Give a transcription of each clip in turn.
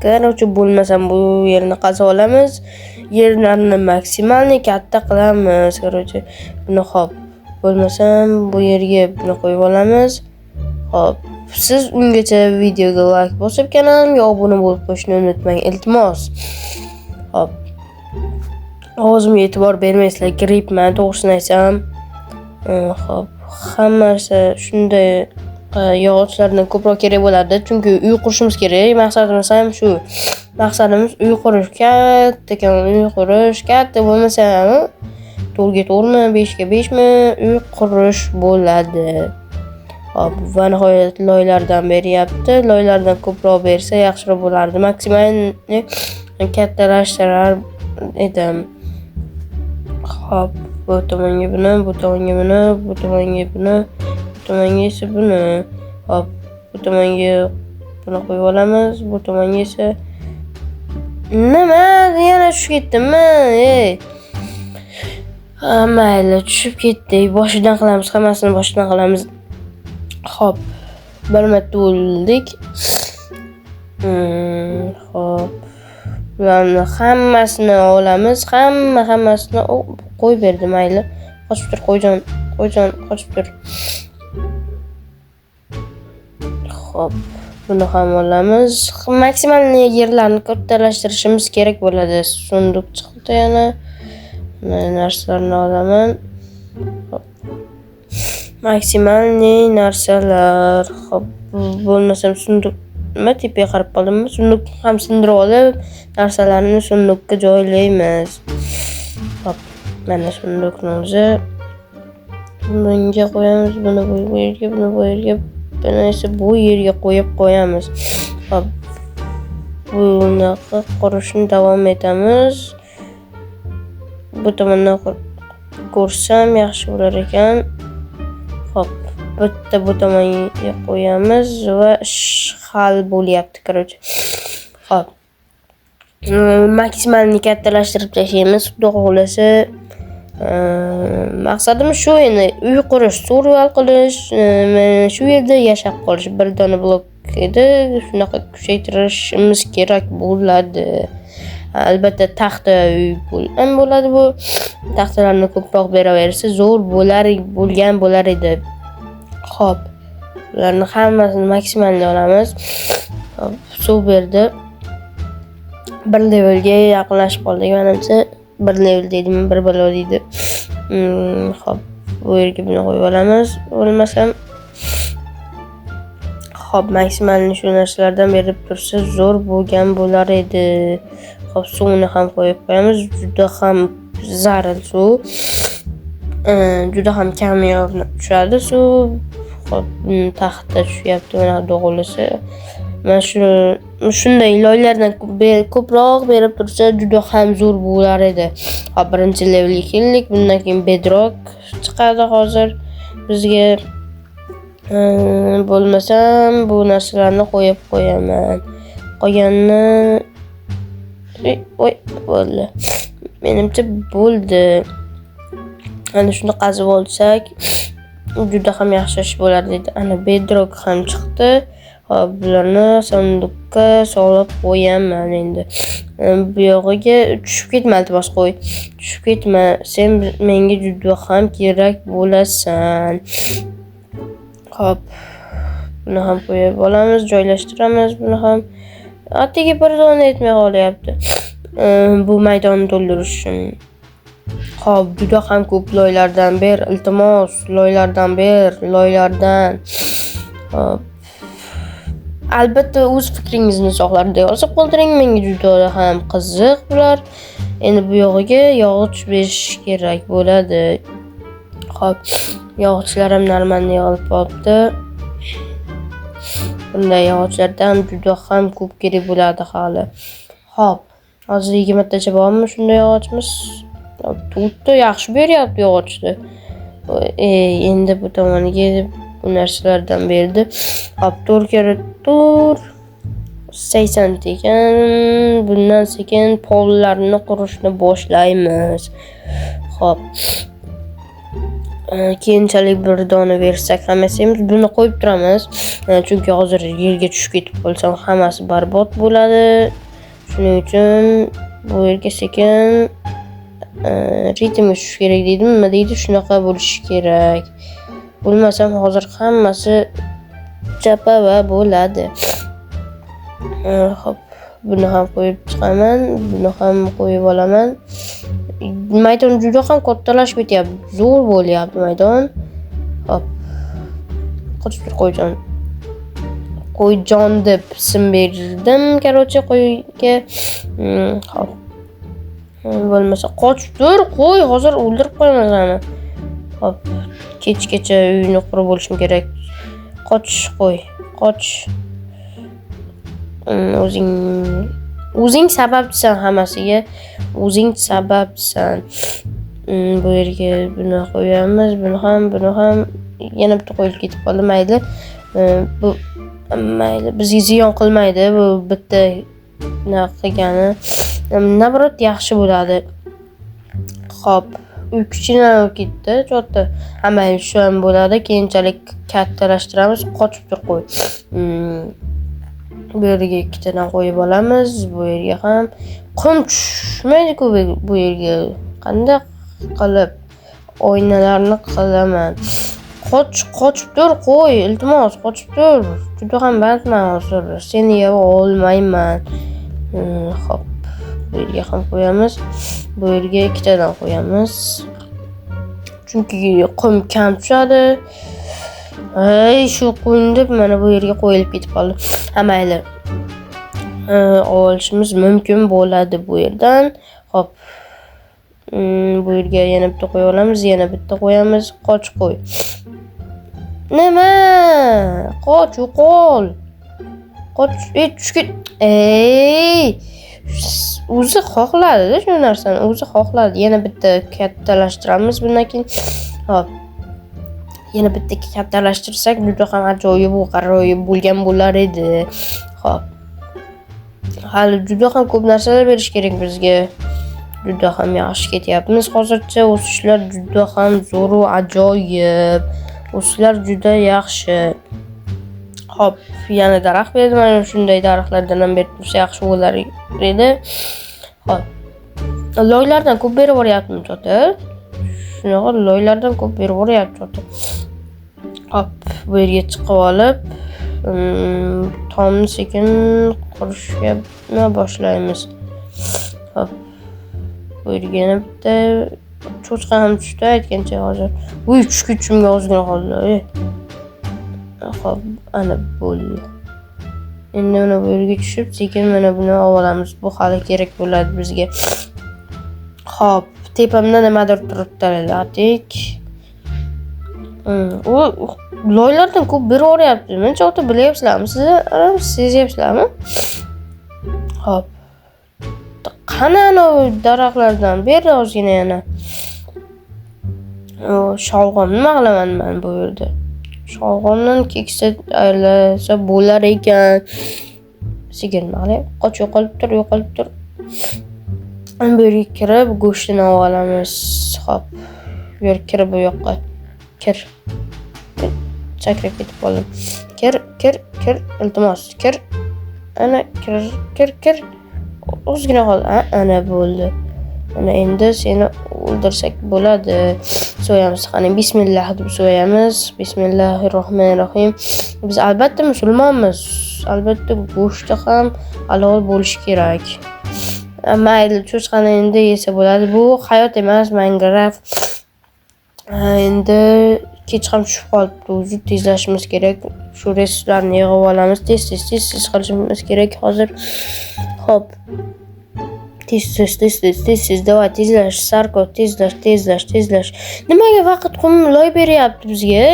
Короче, bo'lmasam bu yerni qazib olamiz. Yerlarni maksimalni katta qilamiz. Короче, buni hop. Bo'lmasam bu yerga buni qo'yib olamiz. Hop. Siz ungacha videoga like bosib, kanalimga obuna bo'lib qo'yishni unutmang, iltimos. Hop. Ovozimga e'tibor bermaysizlar, grippman, to'g'risini aytsam. Hop. Hammasi shunday yog'ochlardan ko'proq kerak bo'ladi, chunki uy qurishimiz kerak. Maqsadimiz ham shu. Maqsadimiz uy qurish, katta uy qurish, katta bo'lmasa ham 4 ga 4mi, 5 ga 5mi uy qurish bo'ladi. Hop, va nihoyat loylardan beryapti. Loylardan ko'proq bersa yaxshiroq bo'lardi. Maksimalni kattalashtirar edim. Hop, bu tomonga buni, bu tomonga buni, bu tomonga buni, bu tomonga esa buni. Hop, bu tomonga buni qo'yib olamiz, bu tomonga esa nima? Yana tushib ketdimmi? Mayli, tushib ketdik. Boshidan qilamiz, hammasini boshidan qilamiz. Hop, bir marta o'ldik. Hop. Bularni hammasini olamiz. Hammasini qo'yib berdi, mayli. Qochib tur, qo'yjon, qochib tur. Hop, buni ham olamiz. Maksimal yerlarni kattalashtirishimiz kerak bo'ladi. Sunduq chiqdi yana. Narsalarni olaman. Maksimal narsalar. Hop, bo'lmasam sunduq nima tepaga qarab qoldimmi? Sunduq ham sindirib olib, narsalarni sunduqqa joylaymiz. Hop, mana sunduqni o'zi. Bunga qo'yamiz, buni bu yerga, buni bu yerga, buni esa bu yerga qo'yib qo'yamiz. Hop, bunaqa qurishni davom etamiz. Bu tomondan ko'rsam yaxshi bo'lar ekan. Hop, bitta bu tomonga qo'yamiz va hal bo'lyapti, короче. Hop. Maksimalni kattalashtirib tashlaymiz, xudo xohlasa. Maqsadimiz shu endi uy qurish, survival qilish, shu yerda yashab qolish. Bir dona blok edi, shunaqa kuchaytirishimiz kerak bo'ladi. Albatta taxta uy bo'ladi bu. Taxtalarni ko'proq beraversa zo'r bo'lar edi. Hop. Ularni hammasini maksimalni olamiz. Hop, suv berdi. Bir levelga yaqinlashib qoldik. Menimcha bir level deydimi, bir balo deydi. Hop, bu yerga buni qo'yib olamiz. Bo'lmasam hop, maksimalni shu narsalardan berib tursa zo'r bo'lgan bo'lar edi. Hop, suvni ham qo'yib qo'yamiz. Juda ham zaril suv. Juda ham kam tushadi suv. Hop, taxta tushyapti, mana do'g'ilisi. Mana shunday loylardan ko'proq berib tursa juda ham zo'r bo'lar edi. Hop, birinchi levelga keldik. Bundan keyin bedrock chiqadi hozir bizga. Bo'lmasam bu narsalarni qo'yib qo'yaman. Qolganini bo'ldi. Menimcha bo'ldi. Ana shuni qazib olsak juda ham yaxshi ish bo'lardi dedi. Ana bedrock ham chiqdi. Hop, bularni sanduqqa solib qo'yaman endi. Bu yog'iga tushib ketma, iltimos qo'y. Tushib ketma. Sen menga juda ham kerak bo'lasan. Hop. Buni ham qo'yib olamiz, joylashtiramiz. Buni ham atigi bir dona etmay qolyapti. Bu maydonni to'ldirish uchun. Hop, juda ham ko'p loylardan ber, iltimos, loylardan ber. Hop. Albatta o'z fikringizni izohlarda yozib qoldiring. Menga juda ham qiziq bular. Endi bu yog'iga yog'och berish kerak bo'ladi. Hop, yog'ochlar ham normalniy olib qolibdi. Bunday yog'ochlardan juda ham ko'p kerak bo'ladi hali. Hop, hozir 20 tacha bormi shunday yog'ochimiz? To'rtta yaxshi beryapti yog'ochni. Endi bu tomoniga bu narsalardan berdi. Hop, 4 kere 4 80 ekan. Bundan sekin pollarni qurishni boshlaymiz. Hop. keyinchalik bir dona bersak hammasi ham buni qo'yib turamiz. Chunki hozir yerga tushib ketib qolsam hammasi barbod bo'ladi. Shuning uchun bu yerga sekin ritmga tushish kerak deydimi, nima deydi, shunaqa bo'lishi kerak. Bo'lmasam hozir hammasi chapa va bo'ladi. Xo'p, buni ham qo'yib chiqaman, buni ham qo'yib olaman. Maydon juda ham kattalashib ketyapti. Zo'r bo'lyapti maydon. Hop. Qo'shib qo'yjon. Qo'yjon deb ism berdim, qarochi qo'yga. Hop. Bo'lmasa qochib tur, qo'y, hozir o'ldirib qo'yamiz ana. Hop. Kechgacha uyni qurib bo'lishim kerak. Qoch, qo'y, qoch. O'zing sababchisan hammasiga. O'zing sababchisan. Bu yerga buni qo'yamiz, buni ham yana bitta qo'yib ketib qoldi, mayli. Bu mayli, bizga ziyon qilmaydi bu bitta qilgani. Nabrot yaxshi bo'ladi. Xo'p, uy kichkinaroq ketdi, cho'tta. Mayli, shu ham bo'ladi. Keyinchalik kattalashtiramiz. Qochib tur qo'y. Bu yerga ikkitadan qo'yib olamiz. Bu yerga ham qum tushmaydi-ku bu yerga. Qanday qilib oynalarni qilaman? Qochib tur qo'y, iltimos, qochib tur. Juda ham bandman hozir. Seni yeb olmayman. Xo'p, bu yerga ham qo'yamiz. Bu yerga ikkitadan qo'yamiz. Chunki qum kam tushadi. Shu qum deb mana bu yerga qo'yilib ketib qoldi. Mayli. Olishimiz mumkin bo'ladi bu yerdan. Xo'p. Bu yerga yana bitta qo'yib olamiz, yana bitta qo'yamiz. Qoch qo'y. Nima? Qoch, yo'qol. Qoch, tushib ket. O'zi xohladi shu narsani, o'zi xohladi. Yana bitta kattalashtiramiz bundan keyin. Hop. Yana bitta kattalashtirsak juda ham ajoyib va g'aroyib bo'lgan bo'lar edi. Hop. Hali juda ham ko'p narsalar berish kerak bizga. Juda ham yaxshi ketyapmiz. Hozircha o'sishlar juda ham zo'r va ajoyib. O'sishlar juda yaxshi. Hop, yana daraxt berdim. Mana shunday daraxtlardan ham berib tursa yaxshi bo'lar edi. Hop. Loylardan ko'p berib yuboryaptim chota. Shunaqa loylardan ko'p berib yuboryapti. Hop, bu yerga chiqib olib, tomni sekin qurishga boshlaymiz. Hop. Bu yerga yana bitta cho'chqa ham tushdi aytgancha hozir. Uy, tushgunimga ozgina qoldi. Hop, ana bo'ldi. Endi mana bu yerga tushib, sekin mana buni olamiz. Bu hali kerak bo'ladi bizga. Hop, tepamda nimadir turibdi latik. U loylardan ko'p berib yuboryapti. Mencha o'ta bilyapsizlarmi? Sizlar sezyapsizlarmi? Hop. Qani ana daraxtlardan berdi ozgina yana. Sholg'om nima qilaman men bu yerda? Sholg'omdan keksa aylansa bo'lar ekan. Sekin ma'lum. Qoch, yo'qolib tur. Bu yerga kirib go'shtini olamiz. Hop. Bu yerga kirib bu yoqqa. Kir. Sakrab ketib qoldim. Kir, iltimos, kir. Ana kir. Ozgina qoldi. Ana bo'ldi. Mana endi seni o'ldirsak bo'ladi. So'yamiz. Qani bismillah deb so'yamiz. Bismillahirrohmanirrohim. Biz albatta musulmonmiz. Albatta go'shti ham halol bo'lishi kerak. Mayli, cho'chqani endi yesa bo'ladi. Bu hayot emas, Minecraft. Endi kech ham tushib qolibdi. O'zi tezlashimiz kerak. Shu resurslarni yig'ib olamiz. Tez qilishimiz kerak hozir. Hop. Tez. Davay, tezlash, Sarko, tezlash. Nimaga vaqt qum loy beryapti bizga?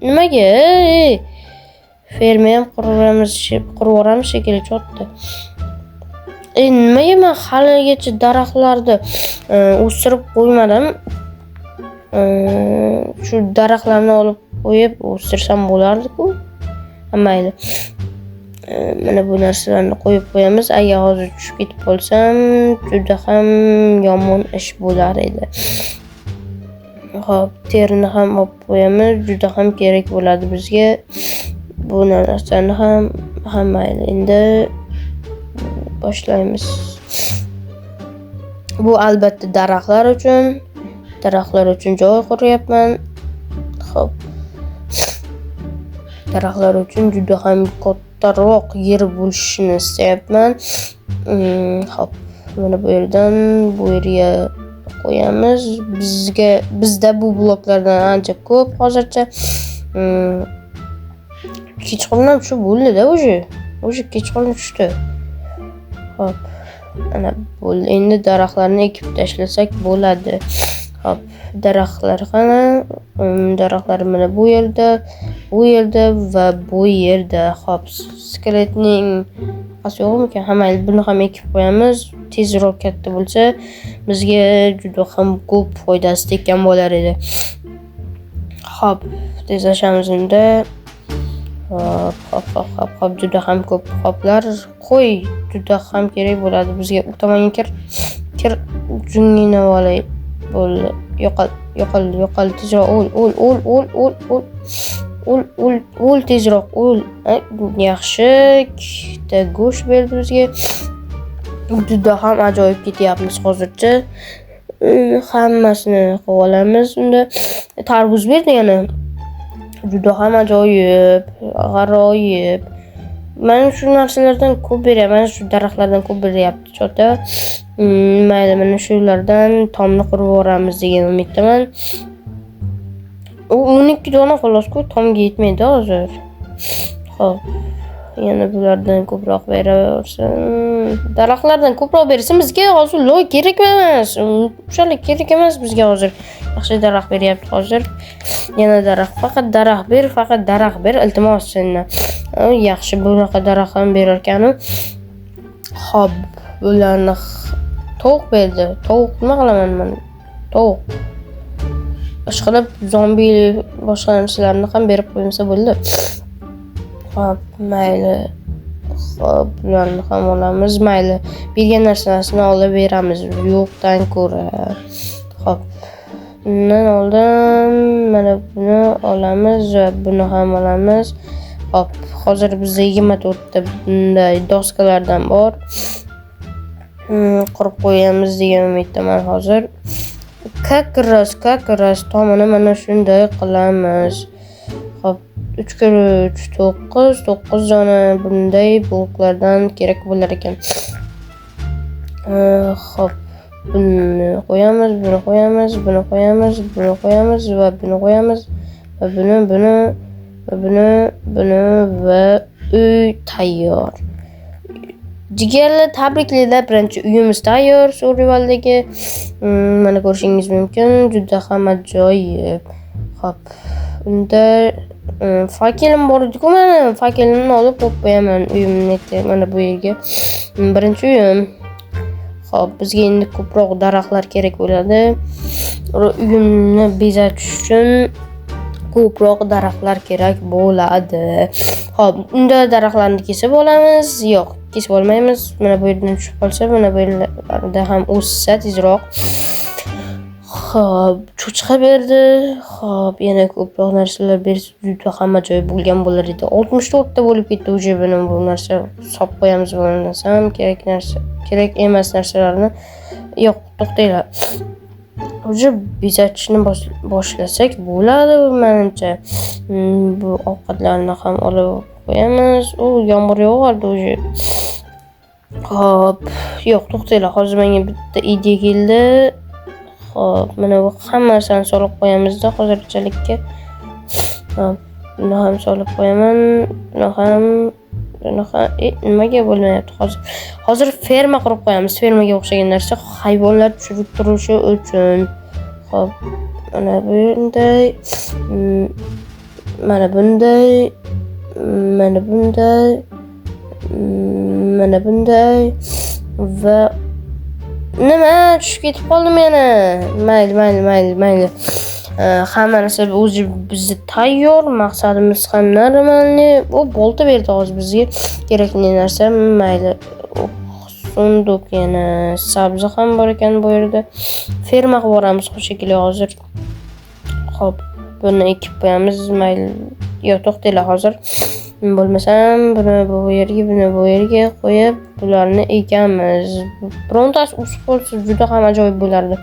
Nimaga? Ferma ham qurib shekilli chotdi. Nimaga men haligacha daraxtlarni o'stirib qo'ymadim? Shu daraxtlarni olib qo'yib o'stirsam bo'lardi-ku. Mayli. Mana bu narsalarni qo'yib qo'yamiz. Agar hozir tushib ketib qolsam, juda ham yomon ish bo'lar edi. Hop, terini ham olib qo'yamiz. Juda ham kerak bo'ladi bizga. Bu narsani ham mayli. Endi boshlaymiz. Bu albatta daraxtlar uchun joy quryapman. Hop. Daraxtlar uchun juda ham kattaroq yer bo'lishini istayapman. Hop. Mana bu yerdan bu yerga qo'yamiz. Bizda bu bloklardan ancha ko'p hozircha. Kechqurun shu bo'ldi-da o'sha kechqurun tushdi. Hop. Ana bo'ldi. Endi daraxtlarni ekib tashlasak bo'ladi. Hop. Daraxtlar qani? Daraxtlar mana bu yerda va bu yerda. Hop. Skeletning qasi yo'qmikan? Hamma buni ham ekib qo'yamiz. Tezroq katta bo'lsa, bizga juda ham ko'p foydasi tekkan bo'lar edi. Hop. Tezlashamiz unda. Hop, juda ham ko'p hoplar qo'y, juda ham kerak bo'ladi bizga. U tomonga kir jungini olay. Bo'ldi. Yo'qol tezroq o'l tezroq o'l. Yaxshi, ikkita go'sht berdi bizga. Juda ham ajoyib ketyapmiz hozircha. Hammasini qilib olamiz. Unda tarvuz berdi yana. Juda ham ajoyib, g'aroyib. Men shu narsalardan ko'p beryapman, shu daraxtlardan ko'p beryapti chota. Mayli, mana shulardan tomni qurib yuboramiz degan umiddaman. 12 dona xolos-ku, tomga yetmaydi hozir. Xo'p. Yana bulardan ko'proq beraversin. Daraxtlardan ko'proq bersa bizga hozir loy kerak emas. Unchalik kerak emas bizga hozir. Yaxshi daraxt beryapti hozir. Yana daraxt, faqat daraxt ber, iltimos sendan. Yaxshi, bunaqa daraxt ham berar ekan-u. Xo'p, bularni tovuq berdi. Tovuq nima qilaman men? Tovuq. Ishqilib zombi boshqa narsalarni ham berib qo'ysa bo'ldi. Hop, mayli. Hop, bularni ham olamiz. Mayli. Bergan narsasini olib beramiz. Yo'qdan ko'ra. Hop. Bundan oldin mana buni olamiz va buni ham olamiz. Hop, hozir bizda 24 ta bunday doskalardan bor. Qurib qo'yamiz degan umiddaman hozir. Kakras tomini mana shunday qilamiz. Hop, 3 × 3 9 dona bunday bloklardan kerak bo'lar ekan. Hop, buni qo'yamiz va buni qo'yamiz va buni va uy tayyor. Jigarli tabriklar, birinchi uyimiz tayyor Survivaldagi. Mana ko'rishingiz mumkin, juda ham ajoyib. Hop, unda fakelim bor edi-ku, mana fakelimni olib qo'yaman uyimni mana bu yerga. Birinchi uyim. Hop, bizga endi ko'proq daraxtlar kerak bo'ladi. Uyimni bezatish uchun ko'proq daraxtlar kerak bo'ladi. Hop, unda daraxtlarni kesib olamiz. Yo'q, kesib olmaymiz. Mana bu yerdan tushib qolsa, mana bu yerda ham o'ssa tezroq. Hop, cho'chqa berdi. Hop, yana ko'proq narsalar bersa juda ham ajoyib bo'lgan bo'lar edi. 64 ta bo'lib ketdi o'sha bu narsa. Hisob qo'yamiz bo'lmasam kerak emas narsalarni. Yo'q, to'xtanglar. O'sha bezatishni boshlasak bo'ladi menimcha. Bu ovqatlarni ham olib qo'yamiz. Yomg'ir yog'ardi o'sha. Hop, yo'q, to'xtanglar. Hozir menga bitta ideya keldi. Hop, mana bu hammasini solib qo'yamizda hozirchalikka. Hop, buni ham solib qo'yaman. Bunaqa nimaga bo'lmayapti hozir? Hozir ferma qurib qo'yamiz. Fermaga o'xshagan narsa hayvonlar tushirib turishi uchun. Hop, mana bunday, mana bunday va nima tushib ketib qoldim yana. Mayli. Hamma narsa o'zi bizda tayyor, maqsadimiz ham normalniy. U bolta berdi hozir bizga kerakli narsa. Mayli. Sunduq yana sabzi ham bor ekan bu yerda. Ferma qilib boramiz shekilli hozir. Xo'p, buni ekib qo'yamiz. Mayli, yo to'xtanglar hozir. Bo'lmasam buni bu yerga, buni bu yerga qo'yib, bularni ekamiz. Birontasi o'sib qolsa juda ham ajoyib bo'lardi.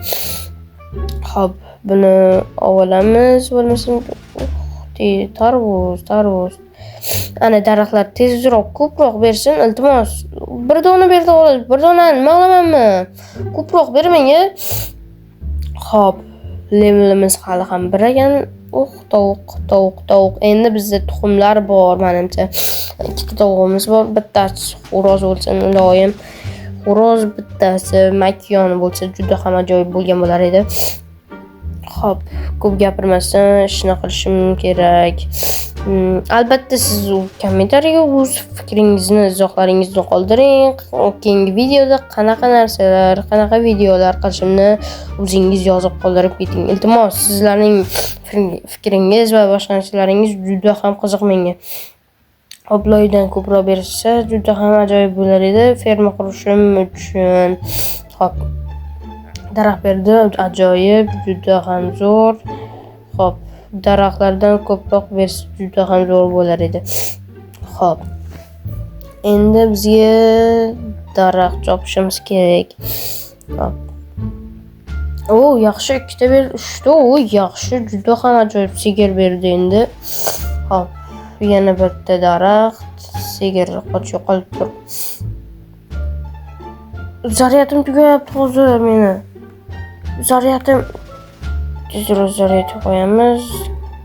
Xo'p, buni olamiz. Bo'lmasam tarvuz. Ana daraxtlar tezroq, ko'proq bersin, iltimos. Bir dona berdi, bir dona nima qilamanmi? Ko'proq bermang-a. Xo'p, lemimiz hali ham bir ekan. Tovuq. Endi bizda tuxumlar bor, menimcha. Ikkita tovuqimiz bor, bittasi xo'roz bo'lsin, iloyim. Xo'roz bittasi makyon bo'lsa juda ham ajoyib bo'lgan bo'lar edi. Xo'p, ko'p gapirmasdan ishni qilishim kerak. Albatta siz kommentariyaga o'z fikringizni, izohlaringizni qoldiring. Keyingi videoda qanaqa narsalar, qanaqa videolar qilishimni o'zingiz yozib qoldirib keting. Iltimos, sizlarning fikringiz va boshqa narsalaringiz juda ham qiziq menga. Obloydan ko'proq bersa juda ham ajoyib bo'lar edi ferma qurishim uchun. Xo'p. Daraxt berdi, ajoyib, juda ham zo'r. Xo'p, daraxtlardan ko'proq bersa juda ham zo'r bo'lar edi. Xo'p. Endi bizga daraxt chopishimiz kerak. Xo'p. Yaxshi, ikkita ber, 3 ta. Yaxshi, juda ham ajoyib sigir berdi endi. Xo'p, yana bitta daraxt, sigir qolib tur. Zaryatim tugayapti hozir meni. Zaryatim tezroq zaryat qo'yamiz.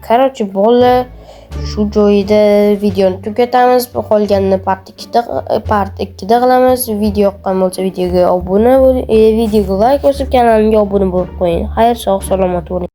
Короче, bolalar, shu joyida videoni tugatamiz. Qolganini part 2da qilamiz. Video yoqqan bo'lsa videoga obuna bo'ling, videoga like bosib kanalimga obuna bo'lib qo'ying. Xayr, sog' salomat bo'ling.